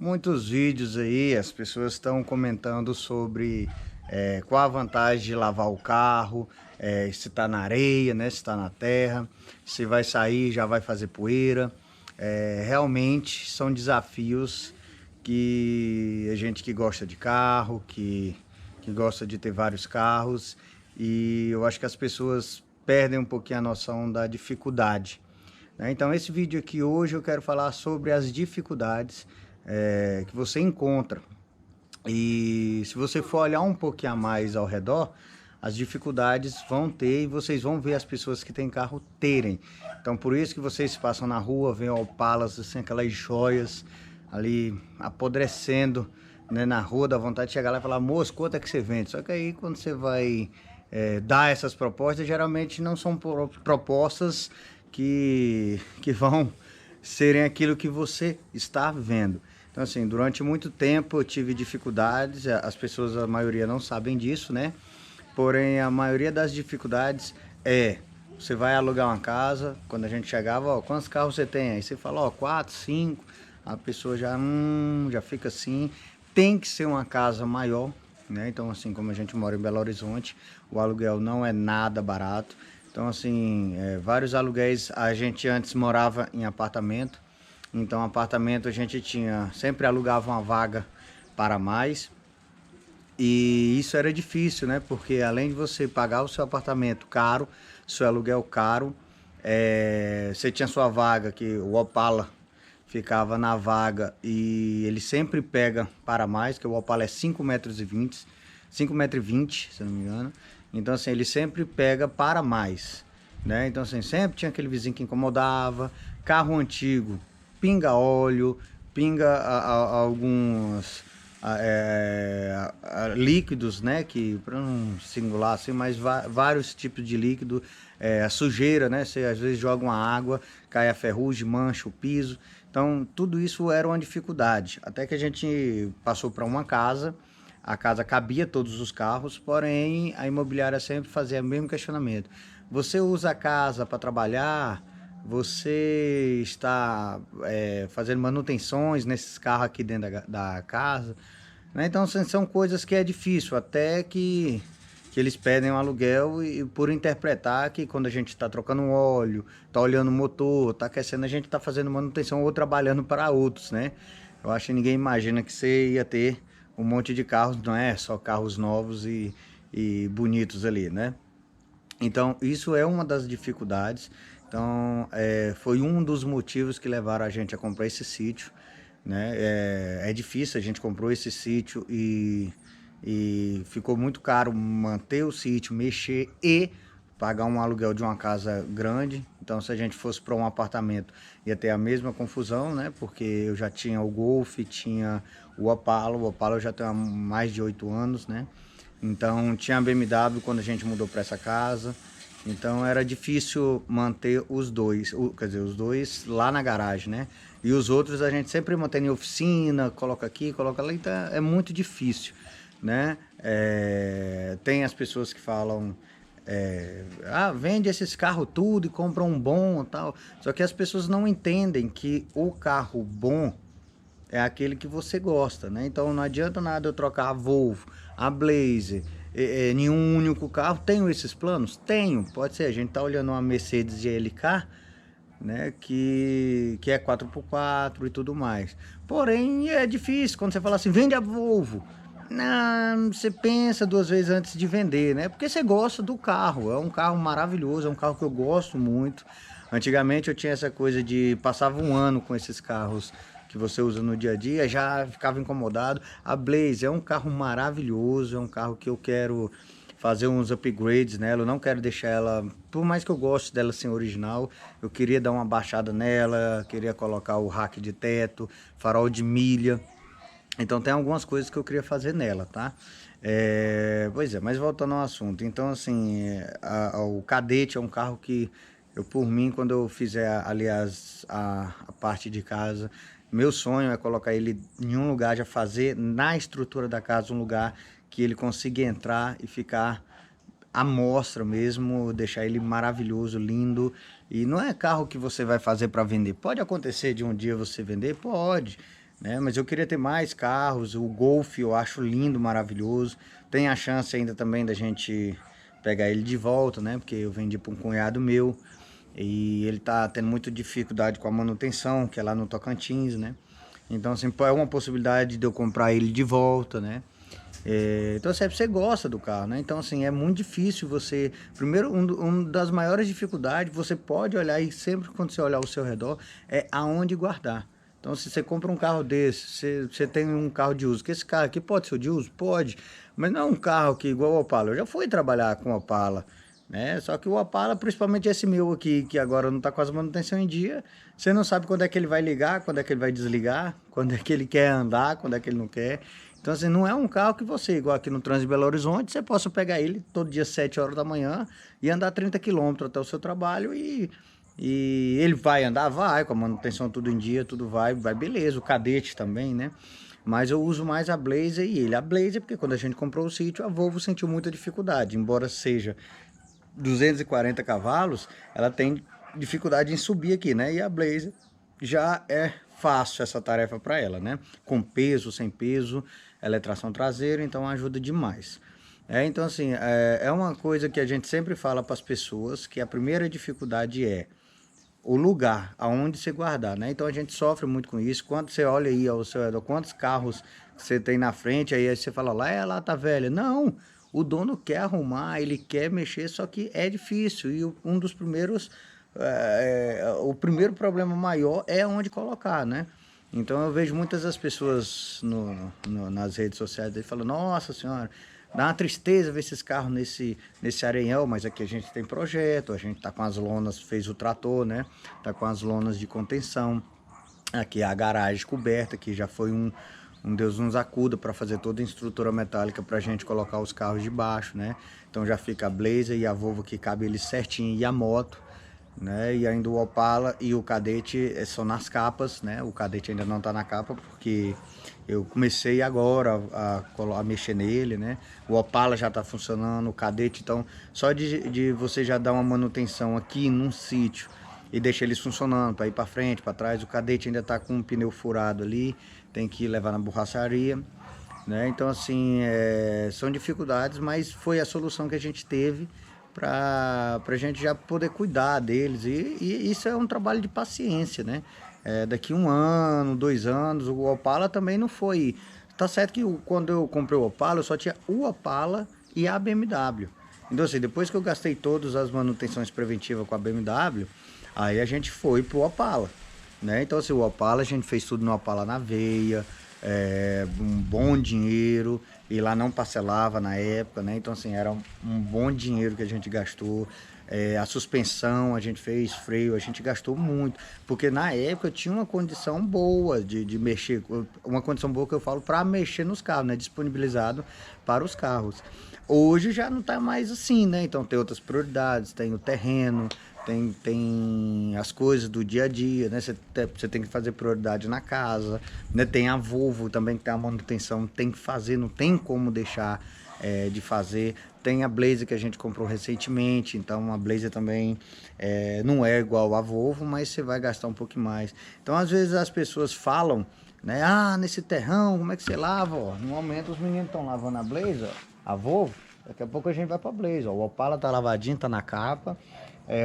Muitos vídeos aí, as pessoas estão comentando sobre qual a vantagem de lavar o carro, se está na areia, né, se está na terra, se vai sair, já vai fazer poeira. Realmente são desafios que a gente que gosta de carro, que gosta de ter vários carros, e eu acho que as pessoas perdem um pouquinho a noção da dificuldade, né? Então, esse vídeo aqui hoje eu quero falar sobre as dificuldades que você encontra. E se você for olhar um pouquinho a mais ao redor, as dificuldades vão ter e vocês vão ver as pessoas que têm carro terem. Então, por isso que vocês passam na rua, veem Opalas, assim, aquelas joias ali apodrecendo, né, na rua, dá vontade de chegar lá e falar: moço, quanto é que você vende? Só que aí quando você vai dar essas propostas, geralmente não são propostas que vão serem aquilo que você está vendo. Então, assim, durante muito tempo eu tive dificuldades, as pessoas, a maioria não sabem disso, né? Porém, a maioria das dificuldades você vai alugar uma casa, quando a gente chegava, ó, quantos carros você tem? Aí você fala, ó, 4, 5, a pessoa já fica assim. Tem que ser uma casa maior, né? Então, assim, como a gente mora em Belo Horizonte, o aluguel não é nada barato. Então, assim, vários aluguéis, a gente antes morava em apartamento. Então, apartamento a gente sempre alugava uma vaga para mais. E isso era difícil, né? Porque além de você pagar o seu apartamento caro, seu aluguel caro, você tinha sua vaga, que o Opala ficava na vaga e ele sempre pega para mais, que o Opala é 5,20 m, 5,20 m, se não me engano. Então, assim, ele sempre pega para mais, né? Então, assim, sempre tinha aquele vizinho que incomodava. Carro antigo, pinga óleo, pinga alguns líquidos, né, que para não singular assim, mas vários tipos de líquido, a sujeira, né, você às vezes joga uma água, cai a ferrugem, mancha o piso. Então tudo isso era uma dificuldade, até que a gente passou para uma casa. A casa cabia todos os carros, porém a imobiliária sempre fazia o mesmo questionamento: você usa a casa para trabalhar? Você está fazendo manutenções nesses carros aqui dentro da casa, né? Então são coisas que é difícil, até que eles pedem um aluguel e por interpretar que quando a gente está trocando um óleo, está olhando o motor, está aquecendo, a gente está fazendo manutenção ou trabalhando para outros, né? Eu acho que ninguém imagina que você ia ter um monte de carros, não é só carros novos e bonitos ali, né? Então, isso é uma das dificuldades. Então, foi um dos motivos que levaram a gente a comprar esse sítio, né? É difícil, a gente comprou esse sítio e ficou muito caro manter o sítio, mexer e pagar um aluguel de uma casa grande. Então, se a gente fosse para um apartamento, ia ter a mesma confusão, né? Porque eu já tinha o Golf, tinha o Opala eu já tenho há mais de 8 anos, né? Então tinha a BMW quando a gente mudou para essa casa. Então era difícil manter os dois, quer dizer, os dois lá na garagem, né? E os outros a gente sempre mantém em oficina, coloca aqui, coloca lá, então é muito difícil, né? Tem as pessoas que falam, vende esses carros tudo e compra um bom e tal. Só que as pessoas não entendem que o carro bom é aquele que você gosta, né? Então não adianta nada eu trocar a Volvo, a Blazer, em um único carro. Tenho esses planos? Tenho, pode ser. A gente tá olhando uma Mercedes GLK, né? Que é 4x4 e tudo mais. Porém, é difícil quando você fala assim, vende a Volvo. Não, você pensa duas vezes antes de vender, né? Porque você gosta do carro. É um carro maravilhoso, é um carro que eu gosto muito. Antigamente eu tinha essa coisa de passava um ano com esses carros que você usa no dia a dia, já ficava incomodado. A Blaze é um carro maravilhoso, é um carro que eu quero fazer uns upgrades nela. Eu não quero deixar ela, por mais que eu goste dela assim original, eu queria dar uma baixada nela, queria colocar o rack de teto, farol de milha. Então tem algumas coisas que eu queria fazer nela, tá? Pois é, mas voltando ao assunto. Então, assim, o Cadete é um carro que eu, por mim, quando eu fizer, aliás, a parte de casa, meu sonho é colocar ele em um lugar, já fazer na estrutura da casa um lugar que ele consiga entrar e ficar à mostra mesmo, deixar ele maravilhoso, lindo. E não é carro que você vai fazer para vender. Pode acontecer de um dia você vender? Pode. né? Mas eu queria ter mais carros. O Golf eu acho lindo, maravilhoso. Tem a chance ainda também da gente pegar ele de volta, né? Porque eu vendi para um cunhado meu e ele tá tendo muita dificuldade com a manutenção, que é lá no Tocantins, né? Então, assim, é uma possibilidade de eu comprar ele de volta, né? Então, assim, você gosta do carro, né? Então, assim, é muito difícil você... Primeiro, uma das maiores dificuldades, você pode olhar e sempre quando você olhar ao seu redor, é aonde guardar. Então, se você compra um carro desse, você tem um carro de uso, que esse carro aqui pode ser de uso? Pode, mas não é um carro que igual o Opala. Eu já fui trabalhar com o Opala, né? Só que o Opala, principalmente esse meu aqui, que agora não está com as manutenção em dia, você não sabe quando é que ele vai ligar, quando é que ele vai desligar, quando é que ele quer andar, quando é que ele não quer. Então, assim, não é um carro que você, igual aqui no Trânsito Belo Horizonte, você possa pegar ele todo dia 7 horas da manhã e andar 30 quilômetros até o seu trabalho e ele vai andar? Vai, com a manutenção tudo em dia, tudo vai beleza. O Cadete também, né? Mas eu uso mais a Blazer e ele. A Blazer, porque quando a gente comprou o sítio, a Volvo sentiu muita dificuldade. Embora seja 240 cavalos, ela tem dificuldade em subir aqui, né? E a Blazer já é fácil essa tarefa para ela, né? Com peso, sem peso, ela é tração traseira, então ajuda demais. Então assim, é uma coisa que a gente sempre fala para as pessoas, que a primeira dificuldade é o lugar aonde você guardar, né? Então a gente sofre muito com isso. Quando você olha aí ao seu redor, quantos carros você tem na frente, aí você fala, lá é lá tá velha. Não, o dono quer arrumar, ele quer mexer, só que é difícil. E um dos primeiros, o primeiro problema maior é onde colocar, né? Então eu vejo muitas das pessoas nas redes sociais aí falando, nossa senhora, dá uma tristeza ver esses carros nesse areião, mas aqui a gente tem projeto, a gente tá com as lonas, fez o trator, né? Tá com as lonas de contenção. Aqui é a garagem coberta, que já foi um Deus nos acuda para fazer toda a estrutura metálica para a gente colocar os carros de baixo, né? Então já fica a Blazer e a Volvo que cabe eles certinho e a moto, né? E ainda o Opala e o Cadete são nas capas, né? O Cadete ainda não tá na capa porque eu comecei agora a mexer nele, né? O Opala já tá funcionando, o Cadete, então só de você já dar uma manutenção aqui num sítio e deixar eles funcionando para ir para frente, para trás. O Cadete ainda tá com um pneu furado ali, tem que levar na borracharia, né? Então assim, são dificuldades, mas foi a solução que a gente teve para a gente já poder cuidar deles. E isso é um trabalho de paciência, né? Daqui 1 ano, 2 anos, o Opala também não foi... Tá certo que quando eu comprei o Opala, eu só tinha o Opala e a BMW. Então assim, depois que eu gastei todas as manutenções preventivas com a BMW, aí a gente foi pro Opala, né? Então assim, o Opala, a gente fez tudo no Opala na veia, um bom dinheiro, e lá não parcelava na época, né? Então assim, era um bom dinheiro que a gente gastou. A suspensão, a gente fez freio, a gente gastou muito, porque na época tinha uma condição boa de mexer, uma condição boa que eu falo para mexer nos carros, né? Disponibilizado para os carros. Hoje já não está mais assim, né? Então tem outras prioridades, tem o terreno, tem as coisas do dia a dia, né? Você tem que fazer prioridade na casa, né? Tem a Volvo também que tem a manutenção, tem que fazer, não tem como deixar de fazer. Tem a Blazer que a gente comprou recentemente, então a Blazer também não é igual a Volvo, mas você vai gastar um pouquinho mais. Então às vezes as pessoas falam, né? Ah, nesse terrão, como é que você lava? Ó, no momento os meninos estão lavando a Blazer, a Volvo, daqui a pouco a gente vai pra Blazer. Ó, o Opala tá lavadinho, tá na capa.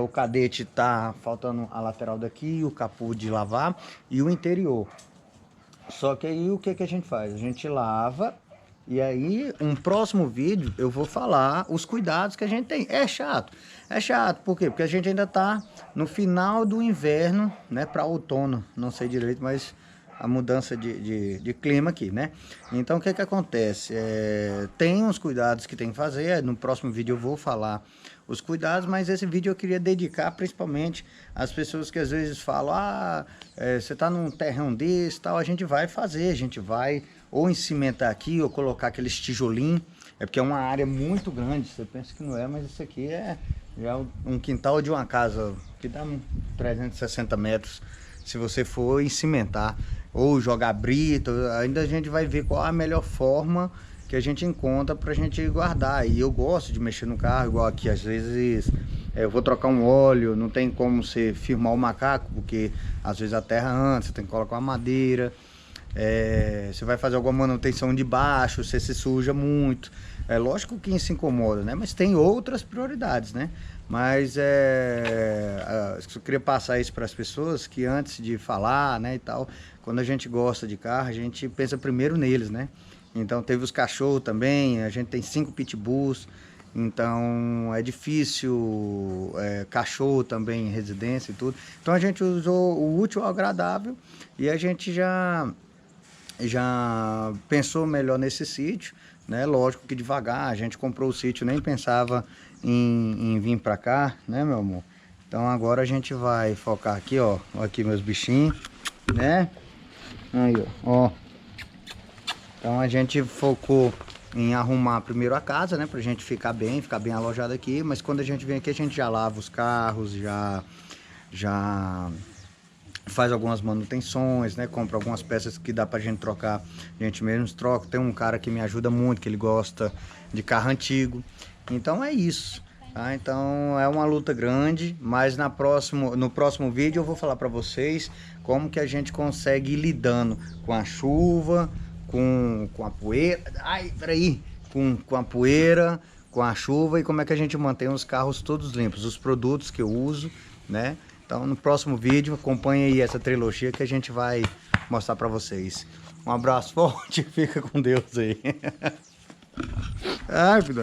O Cadete tá faltando a lateral daqui, o capô de lavar e o interior. Só que aí o que a gente faz? A gente lava. E aí, um próximo vídeo, eu vou falar os cuidados que a gente tem. É chato, por quê? Porque a gente ainda tá no final do inverno, né, para outono, não sei direito, mas a mudança de clima aqui, né? Então, o que acontece? Tem uns cuidados que tem que fazer, no próximo vídeo eu vou falar os cuidados, mas esse vídeo eu queria dedicar principalmente às pessoas que às vezes falam, você tá num terrão desse, tal, a gente vai fazer, a gente vai ou cimentar aqui, ou colocar aqueles tijolinhos, porque é uma área muito grande, você pensa que não é, mas isso aqui já um quintal de uma casa, que dá 360 metros, se você for cimentar, ou jogar brita, ainda a gente vai ver qual a melhor forma que a gente encontra pra gente guardar. E eu gosto de mexer no carro, igual aqui, às vezes eu vou trocar um óleo, não tem como você firmar o macaco, porque às vezes a terra anda, você tem que colocar uma madeira. você vai fazer alguma manutenção de baixo, você se suja muito. É lógico que isso incomoda, né? Mas tem outras prioridades, né? Mas eu queria passar isso para as pessoas, que antes de falar, né, e tal, quando a gente gosta de carro, a gente pensa primeiro neles, né? Então teve os cachorros também, a gente tem 5 pitbulls, então é difícil, cachorro também em residência e tudo. Então a gente usou o útil ao agradável e a gente já pensou melhor nesse sítio, né? Lógico que devagar, a gente comprou o sítio, nem pensava em vir para cá, né, meu amor? Então agora a gente vai focar aqui, ó, aqui meus bichinhos, né? Aí, ó. Então a gente focou em arrumar primeiro a casa, né, pra gente ficar bem alojado aqui, mas quando a gente vem aqui a gente já lava os carros, já faz algumas manutenções, né, compra algumas peças que dá pra gente trocar, a gente mesmo troca. Tem um cara que me ajuda muito, que ele gosta de carro antigo, então é isso. Tá? Então é uma luta grande, mas no próximo vídeo eu vou falar para vocês como que a gente consegue ir lidando com a chuva, com a poeira, com a poeira, com a chuva, e como é que a gente mantém os carros todos limpos, os produtos que eu uso, né? Então no próximo vídeo acompanhe aí essa trilogia que a gente vai mostrar para vocês. Um abraço forte, fica com Deus aí. Ai, filho.